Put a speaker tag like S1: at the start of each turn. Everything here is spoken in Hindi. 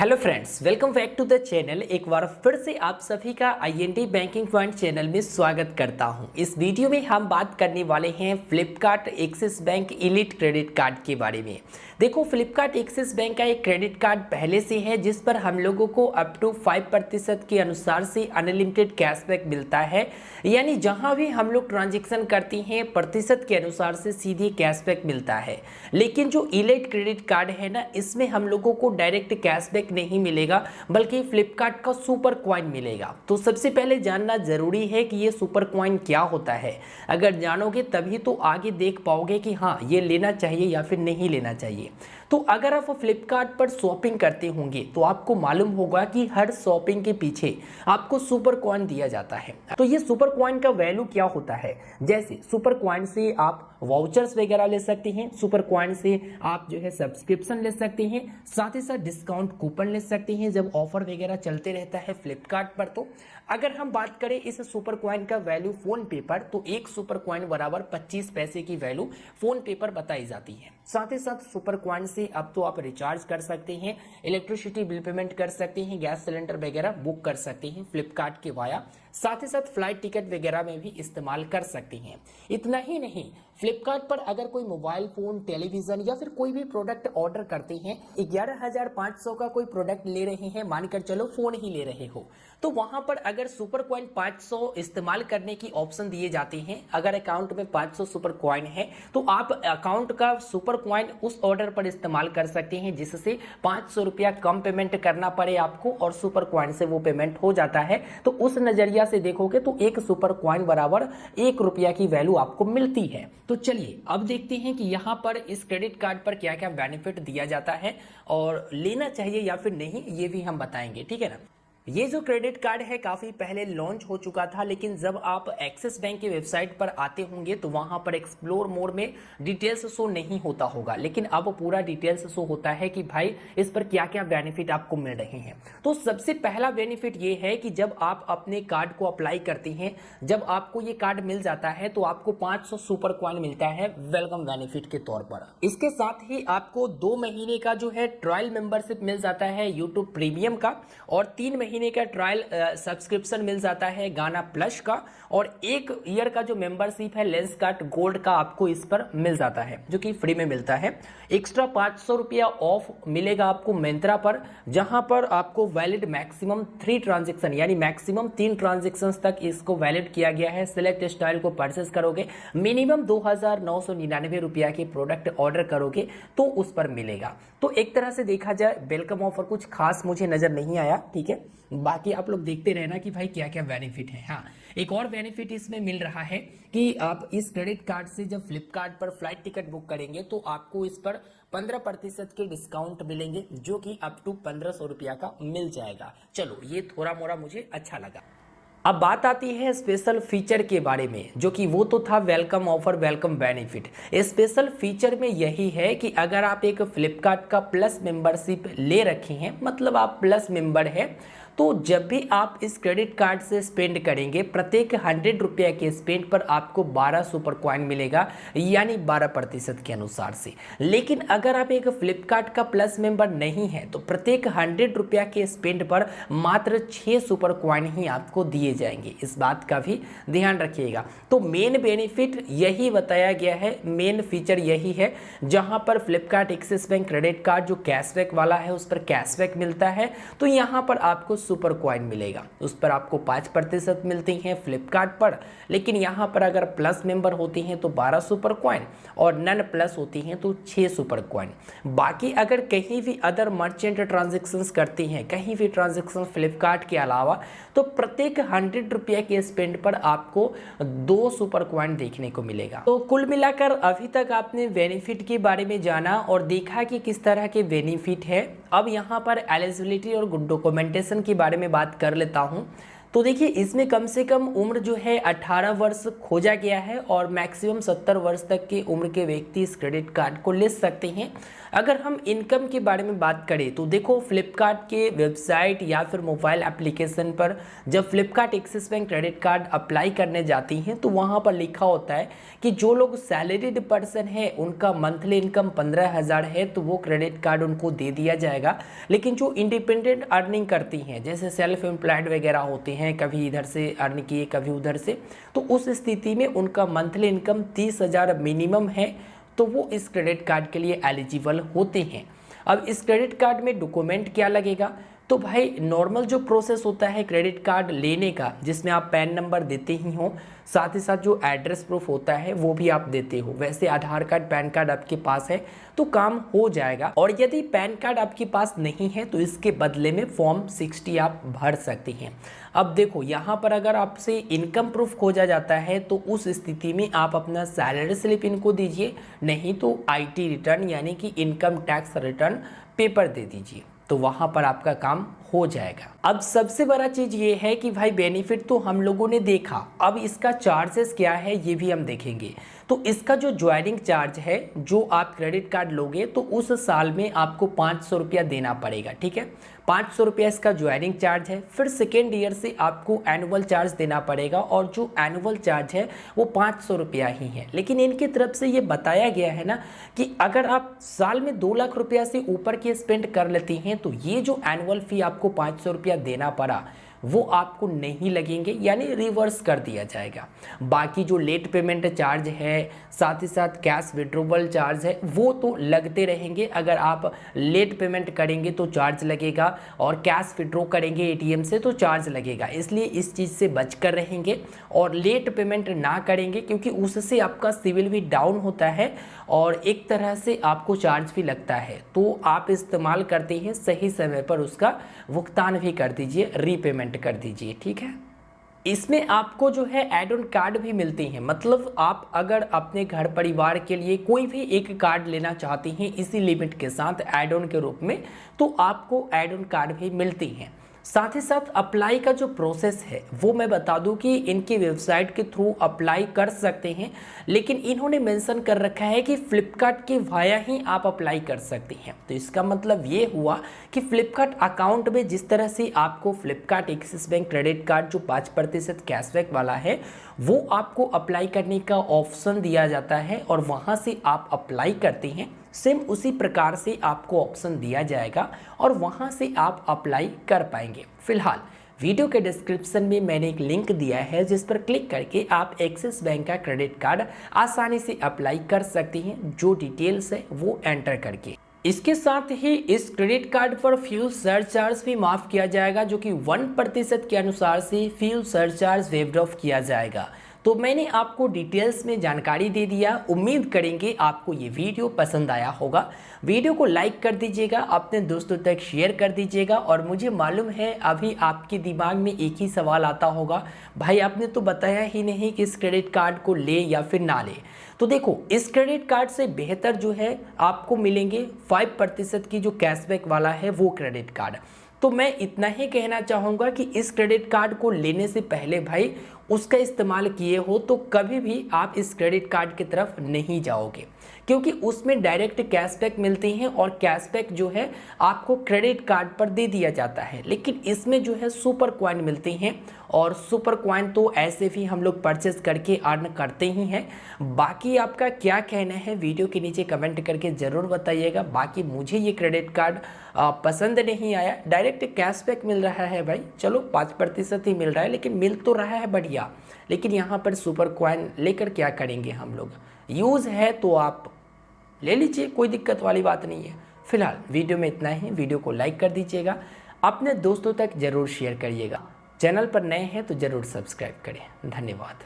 S1: Hello friends, welcome back to the channel. एक बार फिर से आप सभी का IND बैंकिंग पॉइंट चैनल में स्वागत करता हूं। इस वीडियो में हम बात करने वाले हैं Flipkart axis bank elite credit card के बारे में। देखो, फ्लिपकार्ट एक्सिस बैंक का एक क्रेडिट कार्ड पहले से है जिस पर हम लोगों को अप टू 5% के अनुसार से अनलिमिटेड कैशबैक मिलता है। यानी जहां भी हम लोग ट्रांजेक्शन करते हैं प्रतिशत के अनुसार से सीधे कैशबैक मिलता है। लेकिन जो इलीट क्रेडिट कार्ड है ना, इसमें हम लोगों को डायरेक्ट कैशबैक नहीं मिलेगा बल्कि फ्लिपकार्ट का सुपर कॉइन मिलेगा। तो सबसे पहले जानना जरूरी है कि ये सुपर कॉइन क्या होता है। अगर जानोगे तभी तो आगे देख पाओगे कि हाँ, ये लेना चाहिए या फिर नहीं लेना चाहिए। तो अगर आप फ्लिपकार्ट पर शॉपिंग करते होंगे तो आपको मालूम होगा कि हर शॉपिंग के पीछे आपको सुपर कॉइन दिया जाता है। तो ये सुपर कॉइन का वैल्यू क्या होता है? जैसे सुपर कॉइन से आप वाउचर्स वगैरह ले सकते हैं, सुपर कॉइन से आप जो है सब्सक्रिप्शन ले सकते हैं, साथ ही साथ डिस्काउंट कूपन ले सकते हैं जब ऑफर वगैरह चलते रहता है फ्लिपकार्ट पर। तो अगर हम बात करें इस सुपर कॉइन का वैल्यू फोन पे पर, तो एक सुपर कॉइन बराबर 25 पैसे की वैल्यू फोन पे पर बताई जाती है। साथ ही साथ सुपर कॉइन से अब तो आप रिचार्ज कर सकते हैं, इलेक्ट्रिसिटी बिल पेमेंट कर सकते हैं, गैस सिलेंडर वगैरह बुक कर सकते हैं फ्लिपकार्ट के वाया। साथ ही साथ फ्लाइट टिकट वगैरह में भी इस्तेमाल कर सकते हैं। इतना ही नहीं, फ्लिपकार्ट पर अगर कोई मोबाइल फोन, टेलीविजन या फिर कोई भी प्रोडक्ट ऑर्डर करते हैं, 11,500 का कोई प्रोडक्ट ले रहे हैं, मानकर चलो फोन ही ले रहे हो, तो वहां पर अगर सुपर कॉइन 500 इस्तेमाल करने की ऑप्शन दिए जाते हैं। अगर अकाउंट में 500 सुपर कॉइन है तो आप अकाउंट का सुपर कॉइन उस ऑर्डर पर इस्तेमाल कर सकते हैं, जिससे 500 रुपया कम पेमेंट करना पड़े आपको और सुपर कॉइन से वो पेमेंट हो जाता है। तो उस नजरिया से देखोगे तो एक सुपर कॉइन बराबर 1 रुपया की वैल्यू आपको मिलती है। तो चलिए अब देखते हैं कि यहाँ पर इस क्रेडिट कार्ड पर क्या क्या बेनिफिट दिया जाता है और लेना चाहिए या फिर नहीं, ये भी हम बताएंगे, ठीक है ना। ये जो क्रेडिट कार्ड है काफी पहले लॉन्च हो चुका था, लेकिन जब आप एक्सिस बैंक की वेबसाइट पर आते होंगे तो वहां पर एक्सप्लोर मोड में डिटेल्स शो नहीं होता होगा, लेकिन अब पूरा डिटेल्स शो होता है कि भाई इस पर क्या क्या बेनिफिट आपको मिल रहे हैं। तो सबसे पहला बेनिफिट ये है कि जब आप अपने कार्ड को अप्लाई करते हैं, जब आपको ये कार्ड मिल जाता है तो आपको 500 सुपर कॉइन मिलता है वेलकम बेनिफिट के तौर पर। इसके साथ ही आपको 2 महीने का जो है ट्रायल मेंबरशिप मिल जाता है यूट्यूब प्रीमियम का, और 3 महीने का ट्रायल सब्सक्रिप्शन मिल जाता है गाना प्लस का, और 1 ईयर का जो मेंबरशिप है लेंसकार्ट गोल्ड का आपको इस पर मिल जाता है, जो कि फ्री में मिलता है। एक्स्ट्रा 500 रुपया ऑफ मिलेगा आपको मिंत्रा पर, जहां पर आपको वैलिड मैक्सिमम 3 ट्रांजेक्शन यानी मैक्सिमम 3 ट्रांजेक्शन तक इसको वैलिड किया गया है। सिलेक्ट स्टाइल को परचेस करोगे, मिनिमम 2,999 रुपया के प्रोडक्ट ऑर्डर करोगे तो उस पर मिलेगा। तो एक तरह से देखा जाए वेलकम ऑफर कुछ खास मुझे नजर नहीं आया, ठीक है। बाकी आप लोग देखते रहना कि भाई क्या क्या बेनिफिट है। हाँ, एक और बेनिफिट इसमें मिल रहा है कि आप इस क्रेडिट कार्ड से जब फ्लिपकार्ट पर फ्लाइट टिकट बुक करेंगे तो आपको इस पर 15% के डिस्काउंट मिलेंगे, जो कि अप टू 1500 रुपया का मिल जाएगा। चलो, ये थोड़ा मोड़ा मुझे अच्छा लगा। अब बात आती है स्पेशल फीचर के बारे में, जो कि वो तो था welcome offer, welcome benefit. Special feature में यही है कि अगर आप एक फ्लिपकार्ट का प्लस मेंबरशिप ले रखे हैं, मतलब आप प्लस मेंबर हैं, तो जब भी आप इस क्रेडिट कार्ड से स्पेंड करेंगे, प्रत्येक 100 रुपया के स्पेंड पर आपको 12 सुपर कॉइन मिलेगा, यानी 12% के अनुसार से। लेकिन अगर आप एक फ्लिपकार्ट का प्लस मेंबर नहीं है तो प्रत्येक 100 रुपया के स्पेंड पर मात्र 6 सुपर कॉइन ही आपको दिए जाएंगे। इस बात का भी ध्यान रखिएगा। तो मेन बेनिफिट यही बताया गया है, मेन फीचर यही है, जहां पर Flipkart axis bank credit card जो कैशबैक वाला है उस पर कैशबैक मिलता है, तो यहां पर आपको सुपर कॉइन मिलेगा। उस पर आपको 5% मिलती हैं फ्लिपकार्ट पर, लेकिन यहां पर अगर प्लस मेंबर होती हैं तो 12 सुपर कॉइन और नन प्लस होती हैं तो 6 सुपर कॉइन। बाकी अगर कहीं भी अदर मर्चेंट ट्रांजेक्शन्स करती हैं, कहीं भी ट्रांजेक्शन फ्लिपकार्ट के अलावा, तो प्रत्येक 100 रुपया के स्पेंड पर आपको 2 सुपर कॉइन देखने को मिलेगा। तो कुल मिलाकर अभी तक आपने बेनिफिट के बारे में जाना और देखा कि किस तरह के बेनिफिट है। अब यहाँ पर एलिजिबिलिटी और डॉक्यूमेंटेशन के बारे में बात कर लेता हूँ। तो देखिए इसमें कम से कम उम्र जो है 18 वर्ष खोजा गया है और मैक्सिमम 70 वर्ष तक की उम्र के व्यक्ति इस क्रेडिट कार्ड को ले सकते हैं। अगर हम इनकम के बारे में बात करें तो देखो फ्लिपकार्ट के वेबसाइट या फिर मोबाइल एप्लीकेशन पर जब Flipkart axis bank credit card apply करने जाती हैं तो वहाँ पर लिखा होता है कि जो लोग सैलरीड पर्सन है उनका मंथली इनकम 15,000 है तो वो क्रेडिट कार्ड उनको दे दिया जाएगा। लेकिन जो इंडिपेंडेंट अर्निंग करती हैं जैसे सेल्फ एम्प्लॉयड वगैरह होते हैं, कभी इधर से अर्न किए कभी उधर से, तो उस स्थिति में उनका मंथली इनकम 30,000 मिनिमम है तो वो इस क्रेडिट कार्ड के लिए एलिजिबल होते हैं। अब इस क्रेडिट कार्ड में डॉक्यूमेंट क्या लगेगा, तो भाई नॉर्मल जो प्रोसेस होता है क्रेडिट कार्ड लेने का जिसमें आप पैन नंबर देते ही हो, साथ ही साथ जो एड्रेस प्रूफ होता है वो भी आप देते हो। वैसे आधार कार्ड पैन कार्ड आपके पास है तो काम हो जाएगा, और यदि पैन कार्ड आपके पास नहीं है तो इसके बदले में फॉर्म 60 आप भर सकते हैं। अब देखो यहाँ पर अगर आपसे इनकम प्रूफ खोजा जाता है तो उस स्थिति में आप अपना सैलरी स्लिप इनको दीजिए, नहीं तो IT रिटर्न यानी कि इनकम टैक्स रिटर्न पेपर दे दीजिए, तो वहाँ पर आपका काम हो जाएगा। अब सबसे बड़ा चीज़ ये है कि भाई बेनिफिट तो हम लोगों ने देखा, अब इसका चार्जेस क्या है ये भी हम देखेंगे। तो इसका जो ज्वाइनिंग चार्ज है, जो आप क्रेडिट कार्ड लोगे तो उस साल में आपको 500 रुपया देना पड़ेगा, ठीक है, 500 रुपया इसका ज्वाइनिंग चार्ज है। फिर सेकेंड ईयर से आपको एनुअल चार्ज देना पड़ेगा और जो एनुअल चार्ज है वो 500 रुपया ही है। लेकिन इनकी तरफ से ये बताया गया है ना कि अगर आप साल में 2 लाख रुपया से ऊपर के स्पेंड कर लेती हैं तो ये जो एनुअल फी आपको 500 रुपया देना पड़ा वो आपको नहीं लगेंगे, यानी रिवर्स कर दिया जाएगा। बाकी जो लेट पेमेंट चार्ज है, साथ ही साथ कैश विड्रॉवल चार्ज है, वो तो लगते रहेंगे। अगर आप लेट पेमेंट करेंगे तो चार्ज लगेगा और कैश विड्रॉ करेंगे ATM से तो चार्ज लगेगा, इसलिए इस चीज़ से बचकर रहेंगे और लेट पेमेंट ना करेंगे क्योंकि उससे आपका सिविल भी डाउन होता है और एक तरह से आपको चार्ज भी लगता है। तो आप इस्तेमाल करते हैं सही समय पर उसका भुगतान भी कर दीजिए, रीपेमेंट कर दीजिए, ठीक है। इसमें आपको जो है एड ऑन कार्ड भी मिलती हैं, मतलब आप अगर अपने घर परिवार के लिए कोई भी एक कार्ड लेना चाहती हैं इसी लिमिट के साथ एड ऑन के रूप में, तो आपको एड ऑन कार्ड भी मिलती हैं। साथ ही साथ अप्लाई का जो प्रोसेस है वो मैं बता दूं कि इनकी वेबसाइट के थ्रू अप्लाई कर सकते हैं, लेकिन इन्होंने मेंशन कर रखा है कि फ्लिपकार्ट के वाया ही आप अप्लाई कर सकते हैं। तो इसका मतलब ये हुआ कि फ्लिपकार्ट अकाउंट में जिस तरह से आपको Flipkart axis bank credit card जो 5% कैशबैक वाला है वो आपको अप्लाई करने का ऑप्शन दिया जाता है और वहाँ से आप अप्लाई करते हैं, सेम उसी प्रकार से आपको ऑप्शन दिया जाएगा और वहाँ से आप अप्लाई कर पाएंगे। फिलहाल वीडियो के डिस्क्रिप्शन में मैंने एक लिंक दिया है जिस पर क्लिक करके आप एक्सिस बैंक का क्रेडिट कार्ड आसानी से अप्लाई कर सकते हैं, जो डिटेल्स है वो एंटर करके। इसके साथ ही इस क्रेडिट कार्ड पर फ्यूल सरचार्ज भी माफ़ किया जाएगा, जो कि 1% के अनुसार से फ्यूल सरचार्ज वेव्ड ऑफ किया जाएगा। तो मैंने आपको डिटेल्स में जानकारी दे दिया। उम्मीद करेंगे आपको ये वीडियो पसंद आया होगा। वीडियो को लाइक कर दीजिएगा, अपने दोस्तों तक शेयर कर दीजिएगा। और मुझे मालूम है अभी आपके दिमाग में एक ही सवाल आता होगा, भाई आपने तो बताया ही नहीं कि इस क्रेडिट कार्ड को ले या फिर ना ले। तो देखो, इस क्रेडिट कार्ड से बेहतर जो है आपको मिलेंगे 5% की जो कैशबैक वाला है वो क्रेडिट कार्ड। तो मैं इतना ही कहना चाहूँगा कि इस क्रेडिट कार्ड को लेने से पहले भाई उसका इस्तेमाल किए हो तो कभी भी आप इस क्रेडिट कार्ड की तरफ नहीं जाओगे, क्योंकि उसमें डायरेक्ट कैशबैक मिलते हैं और कैशबैक जो है आपको क्रेडिट कार्ड पर दे दिया जाता है। लेकिन इसमें जो है सुपर कॉइन मिलते हैं और सुपर कॉइन तो ऐसे भी हम लोग परचेस करके अर्न करते ही हैं। बाकी आपका क्या कहना है वीडियो के नीचे कमेंट करके ज़रूर बताइएगा। बाकी मुझे ये क्रेडिट कार्ड पसंद नहीं आया। डायरेक्ट कैशबैक मिल रहा है भाई, चलो 5% ही मिल रहा है लेकिन मिल तो रहा है बढ़िया, लेकिन यहाँ पर सुपर कॉइन लेकर क्या करेंगे हम लोग। यूज़ है तो आप ले लीजिए, कोई दिक्कत वाली बात नहीं है। फिलहाल वीडियो में इतना ही। वीडियो को लाइक कर दीजिएगा, अपने दोस्तों तक ज़रूर शेयर करिएगा। चैनल पर नए हैं तो ज़रूर सब्सक्राइब करें। धन्यवाद।